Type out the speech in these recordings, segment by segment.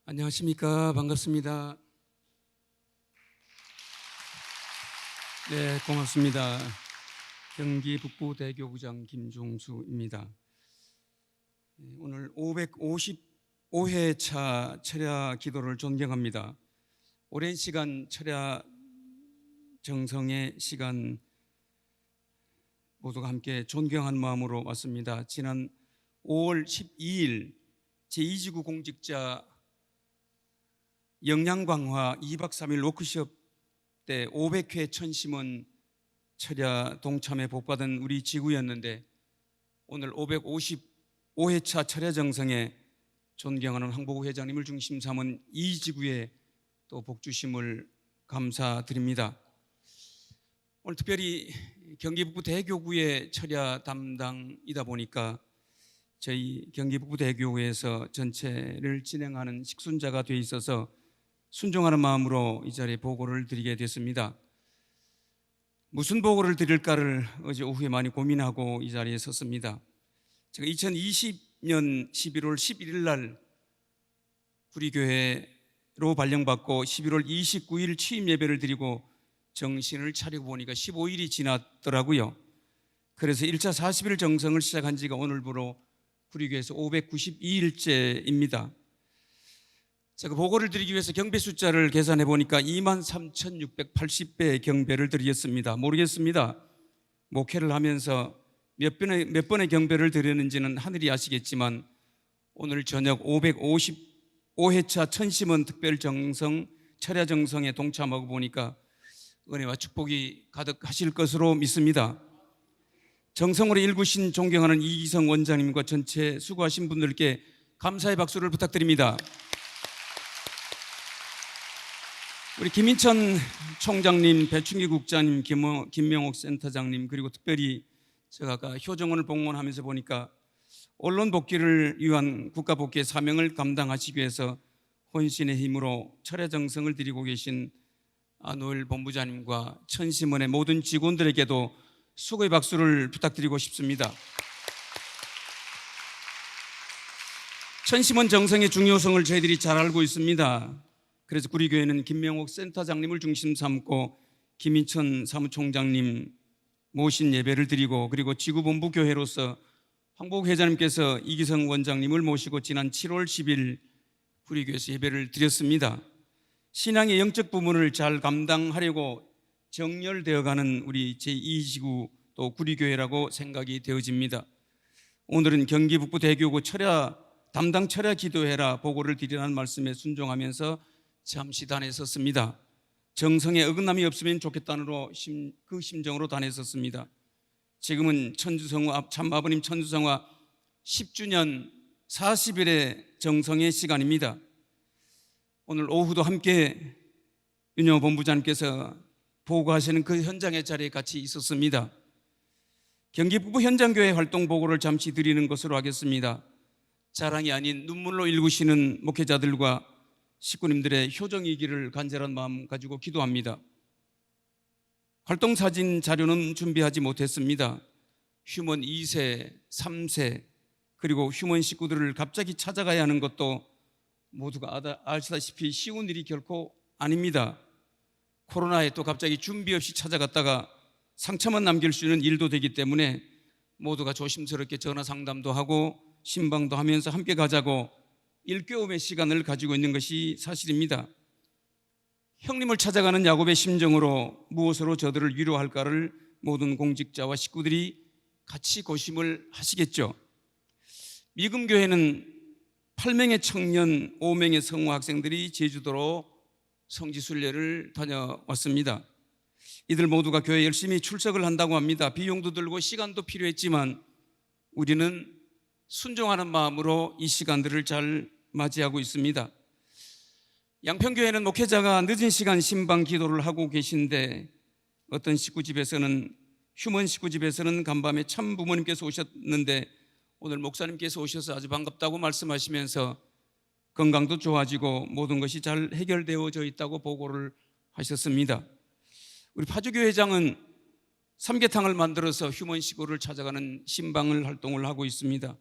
안녕하십니까. 반갑습니다. 네, 고맙습니다. 경기 북부대교구장 김종수입니다. 오늘 555회차 철야 기도를 존경합니다. 오랜 시간 철야 정성의 시간 모두가 함께 존경한 마음으로 왔습니다. 지난 5월 12일 제2지구 공직자 역량 강화 2박 3일 워크숍 때 500회 천심원 철야 동참에 복받은 우리 지구였는데, 오늘 555회차 철야 정성에 존경하는 황보구 회장님을 중심 삼은 이 지구에 또 복주심을 감사드립니다. 오늘 특별히 경기 북부 대교구의 철야 담당이다 보니까 저희 경기 북부 대교구에서 전체를 진행하는 식순자가 돼 있어서 순종하는 마음으로 이 자리에 보고를 드리게 됐습니다. 무슨 보고를 드릴까를 어제 오후에 많이 고민하고 이 자리에 섰습니다. 제가 2020년 11월 11일 날 구리교회로 발령받고 11월 29일 취임 예배를 드리고 정신을 차리고 보니까 15일이 지났더라고요. 그래서 1차 40일 정성을 시작한 지가 오늘부로 구리교회에서 592일째입니다. 제가 보고를 드리기 위해서 경배 숫자를 계산해 보니까 23,680배의 경배를 드리겠습니다. 모르겠습니다. 목회를 하면서 몇 번의 경배를 드렸는지는 하늘이 아시겠지만, 오늘 저녁 555회차 천심원 특별 정성 철야 정성에 동참하고 보니까 은혜와 축복이 가득하실 것으로 믿습니다. 정성으로 일구신 존경하는 이기성 원장님과 전체 수고하신 분들께 감사의 박수를 부탁드립니다. 우리 김인천 총장님, 배충기 국장님, 김명옥 센터장님, 그리고 특별히 제가 아까 효정원을 봉헌하면서 보니까 언론 복귀를 위한 국가 복귀의 사명을 감당하시기 위해서 혼신의 힘으로 철야 정성을 드리고 계신 노엘 본부장님과 천심원의 모든 직원들에게도 수고의 박수를 부탁드리고 싶습니다. 천심원 정성의 중요성을 저희들이 잘 알고 있습니다. 그래서 구리교회는 김명옥 센터장님을 중심 삼고 김인천 사무총장님 모신 예배를 드리고, 그리고 지구본부 교회로서 황보구 회장님께서 이기성 원장님을 모시고 지난 7월 10일 구리교회에서 예배를 드렸습니다. 신앙의 영적 부분을 잘 감당하려고 정렬되어가는 우리 제2지구 또 구리교회라고 생각이 되어집니다. 오늘은 경기 북부 대교구 철야 담당 철야 기도회라 보고를 드리라는 말씀에 순종하면서 잠시 단에 섰습니다. 정성에 어긋남이 없으면 좋겠다는 그 심정으로 단에 섰습니다. 지금은 참 아버님 천주성화 10주년 40일의 정성의 시간입니다. 오늘 오후도 함께 윤영호 본부장님께서 보고하시는 그 현장의 자리에 같이 있었습니다. 경기 북부 현장교회 활동 보고를 잠시 드리는 것으로 하겠습니다. 자랑이 아닌 눈물로 일구시는 목회자들과 식구님들의 효정이기를 간절한 마음 가지고 기도합니다. 활동사진 자료는 준비하지 못했습니다. 휴먼 2세, 3세 그리고 휴먼 식구들을 갑자기 찾아가야 하는 것도 모두가 아시다시피 쉬운 일이 결코 아닙니다. 코로나에 또 갑자기 준비 없이 찾아갔다가 상처만 남길 수 있는 일도 되기 때문에 모두가 조심스럽게 전화 상담도 하고 신방도 하면서 함께 가자고 일깨움의 시간을 가지고 있는 것이 사실입니다. 형님을 찾아가는 야곱의 심정으로 무엇으로 저들을 위로할까를 모든 공직자와 식구들이 같이 고심을 하시겠죠. 미금교회는 8명의 청년, 5명의 성우 학생들이 제주도로 성지순례를 다녀왔습니다. 이들 모두가 교회에 열심히 출석을 한다고 합니다. 비용도 들고 시간도 필요했지만 우리는 순종하는 마음으로 이 시간들을 잘 맞이하고 있습니다. 양평교회는 목회자가 늦은 시간 신방 기도를 하고 계신데, 어떤 식구집에서는 휴먼 식구집에서는 간밤에 참 부모님께서 오셨는데 오늘 목사님께서 오셔서 아주 반갑다고 말씀하시면서 건강도 좋아지고 모든 것이 잘 해결되어져 있다고 보고를 하셨습니다. 우리 파주교회장은 삼계탕을 만들어서 휴먼 시골을 찾아가는 신방을 활동을 하고 있습니다.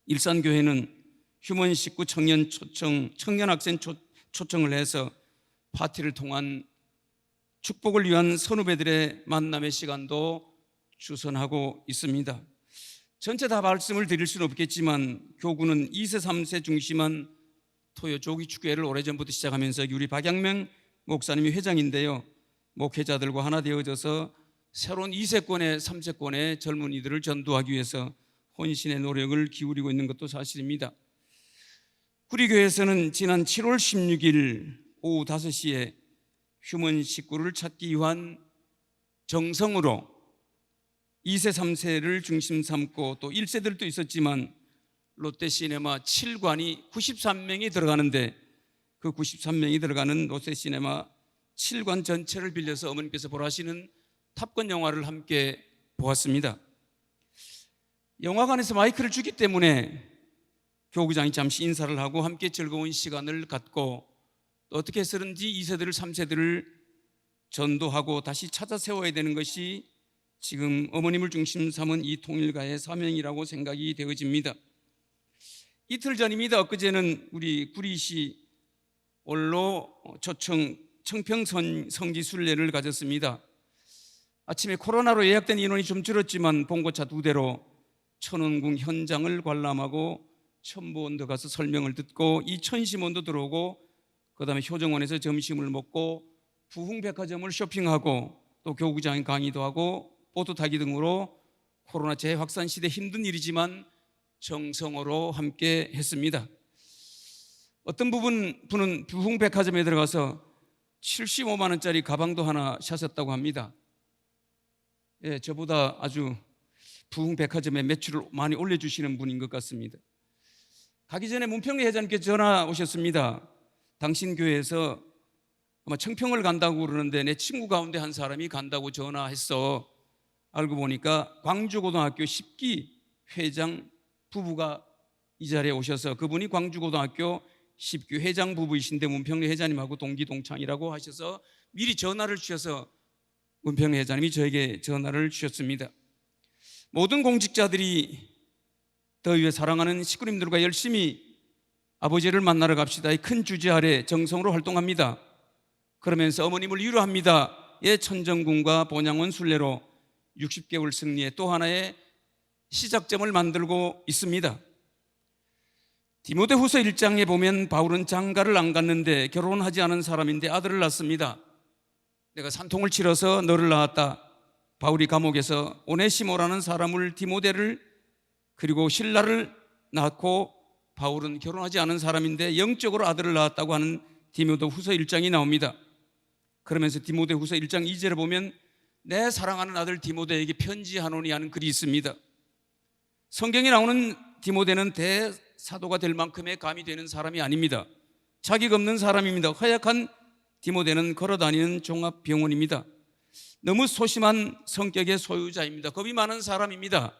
일산교회는 휴먼 식구 청년 초청, 청년 학생 초청을 해서 파티를 통한 축복을 위한 선후배들의 만남의 시간도 주선하고 있습니다. 전체 다 말씀을 드릴 수는 없겠지만 교구는 2세, 3세 중심한 토요 조기축교회를 오래전부터 시작하면서 우리 박양명 목사님이 회장인데요, 목회자들과 하나 되어져서 새로운 2세권의 3세권의 젊은이들을 전도하기 위해서 혼신의 노력을 기울이고 있는 것도 사실입니다. 구리교회에서는 지난 7월 16일 오후 5시에 휴먼 식구를 찾기 위한 정성으로 2세, 3세를 중심 삼고 또 1세들도 있었지만 롯데시네마 7관이 93명이 들어가는데 그 93명이 들어가는 롯데시네마 7관 전체를 빌려서 어머니께서 보라시는 탑건 영화를 함께 보았습니다. 영화관에서 마이크를 주기 때문에 교구장이 잠시 인사를 하고 함께 즐거운 시간을 갖고 어떻게 해서든지 2세들을 3세들을 전도하고 다시 찾아 세워야 되는 것이 지금 어머님을 중심 삼은 이 통일가의 사명이라고 생각이 되어집니다. 이틀 전입니다. 엊그제는 우리 구리시 올로 초청 청평 성지 순례를 가졌습니다. 아침에 코로나로 예약된 인원이 좀 줄었지만 봉고차 2대로 천원궁 현장을 관람하고 천보원도 가서 설명을 듣고 이천심원도 들어오고 그 다음에 효정원에서 점심을 먹고 부흥백화점을 쇼핑하고 또 교구장에 강의도 하고 보트 타기 등으로 코로나 재확산 시대 힘든 일이지만 정성으로 함께 했습니다. 어떤 분은 부흥백화점에 들어가서 75만 원짜리 가방도 하나 사셨다고 합니다. 예, 저보다 아주 부흥백화점에 매출을 많이 올려주시는 분인 것 같습니다. 가기 전에 문평래 회장님께서 전화 오셨습니다. 당신 교회에서 아마 청평을 간다고 그러는데 내 친구 가운데 한 사람이 간다고 전화했어. 알고 보니까 광주고등학교 10기 회장 부부가 이 자리에 오셔서 그분이 광주고등학교 10기 회장 부부이신데 문평래 회장님하고 동기 동창이라고 하셔서 미리 전화를 주셔서 문평래 회장님이 저에게 전화를 주셨습니다. 모든 공직자들이 더위에 사랑하는 식구님들과 열심히 아버지를 만나러 갑시다의 큰 주제 아래 정성으로 활동합니다. 그러면서 어머님을 위로합니다. 예, 천정궁과 본향원 순례로 60개월 승리의 또 하나의 시작점을 만들고 있습니다. 디모데 후서 1장에 보면 바울은 장가를 안 갔는데 결혼하지 않은 사람인데 아들을 낳습니다. 내가 산통을 치러서 너를 낳았다. 바울이 감옥에서 오네시모라는 사람을 디모데를 그리고 신라를 낳고 바울은 결혼하지 않은 사람인데 영적으로 아들을 낳았다고 하는 디모데 후서 1장이 나옵니다. 그러면서 디모데 후서 1장 2절에 보면 내 사랑하는 아들 디모데에게 편지하노니 하는 글이 있습니다. 성경에 나오는 디모데는 대사도가 될 만큼의 감이 되는 사람이 아닙니다. 자격 없는 사람입니다. 허약한 디모데는 걸어다니는 종합병원입니다. 너무 소심한 성격의 소유자입니다. 겁이 많은 사람입니다.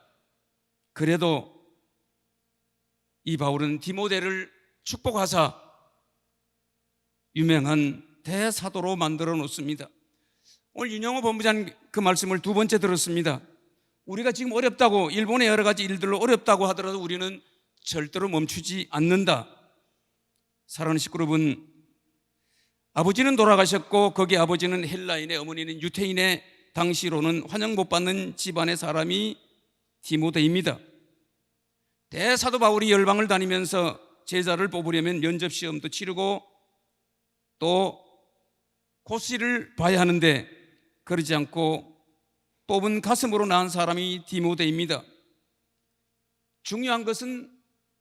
그래도 이 바울은 디모데를 축복하사 유명한 대사도로 만들어 놓습니다. 오늘 윤영호 본부장님 그 말씀을 두 번째 들었습니다. 우리가 지금 어렵다고, 일본의 여러 가지 일들로 어렵다고 하더라도 우리는 절대로 멈추지 않는다. 사랑하는 식구 여러분, 아버지는 돌아가셨고 거기 아버지는 헬라인의, 어머니는 유태인의 당시로는 환영 못 받는 집안의 사람이 디모데입니다. 대사도 바울이 열방을 다니면서 제자를 뽑으려면 면접 시험도 치르고 또 고시를 봐야 하는데 그러지 않고 뽑은 가슴으로 낳은 사람이 디모데입니다. 중요한 것은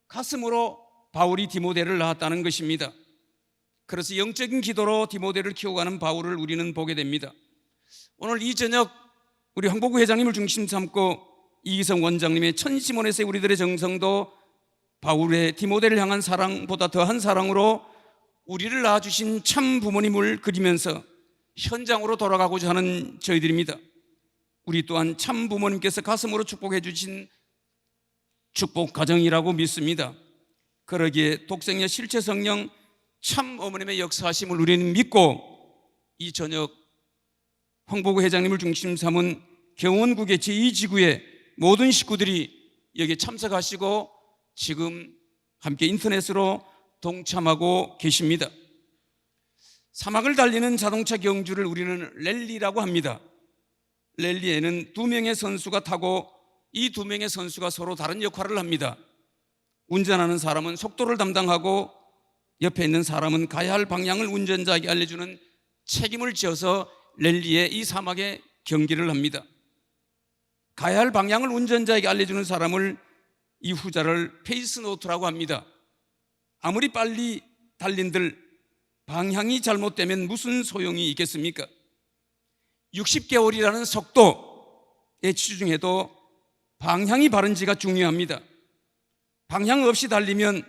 가슴으로 바울이 디모데를 낳았다는 것입니다. 그래서 영적인 기도로 디모데를 키워가는 바울을 우리는 보게 됩니다. 오늘 이 저녁 우리 황보구 회장님을 중심 삼고 이기성 원장님의 천시몬에서의 우리들의 정성도 바울의 디모데를 향한 사랑보다 더한 사랑으로 우리를 낳아주신 참 부모님을 그리면서 현장으로 돌아가고자 하는 저희들입니다. 우리 또한 참 부모님께서 가슴으로 축복해 주신 축복 가정이라고 믿습니다. 그러기에 독생의 실체 성령 참 어머님의 역사하심을 우리는 믿고 이 저녁 황보구 회장님을 중심 삼은 경원국의 제2지구의 모든 식구들이 여기에 참석하시고 지금 함께 인터넷으로 동참하고 계십니다. 사막을 달리는 자동차 경주를 우리는 랠리라고 합니다. 랠리에는 2명의 선수가 타고 이 2명의 선수가 서로 다른 역할을 합니다. 운전하는 사람은 속도를 담당하고 옆에 있는 사람은 가야 할 방향을 운전자에게 알려주는 책임을 지어서 랠리의 이 사막의 경기를 합니다. 가야 할 방향을 운전자에게 알려주는 사람을 이 후자를 페이스노트라고 합니다. 아무리 빨리 달린들 방향이 잘못되면 무슨 소용이 있겠습니까? 60개월이라는 속도에 치중해도 방향이 바른지가 중요합니다. 방향 없이 달리면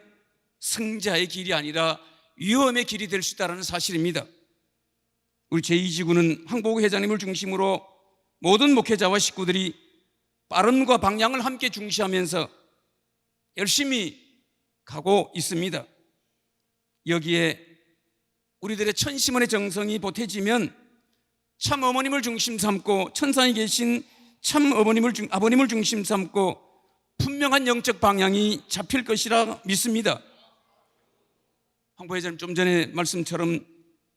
승자의 길이 아니라 위험의 길이 될 수 있다는 사실입니다. 우리 제2지구는 황보구 회장님을 중심으로 모든 목회자와 식구들이 빠름과 방향을 함께 중시하면서 열심히 가고 있습니다. 여기에 우리들의 천심원의 정성이 보태지면 참 어머님을 중심 삼고 천상에 계신 참 아버님을 중심 삼고 분명한 영적 방향이 잡힐 것이라 믿습니다. 황 회장님 좀 전에 말씀처럼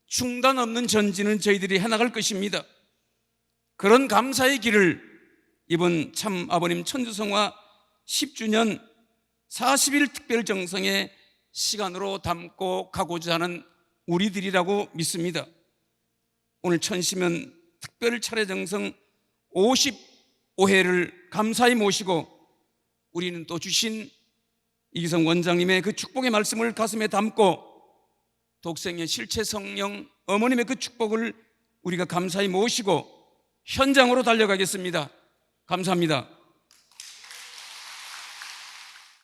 중단 없는 전진은 저희들이 해나갈 것입니다. 그런 감사의 길을 이번 참 아버님 천주성화 10주년 40일 특별 정성의 시간으로 담고 가고자 하는 우리들이라고 믿습니다. 오늘 천심연 특별 차례 정성 55회를 감사히 모시고 우리는 또 주신 이기성 원장님의 그 축복의 말씀을 가슴에 담고 독생의 실체 성령 어머님의 그 축복을 우리가 감사히 모시고 현장으로 달려가겠습니다. 감사합니다.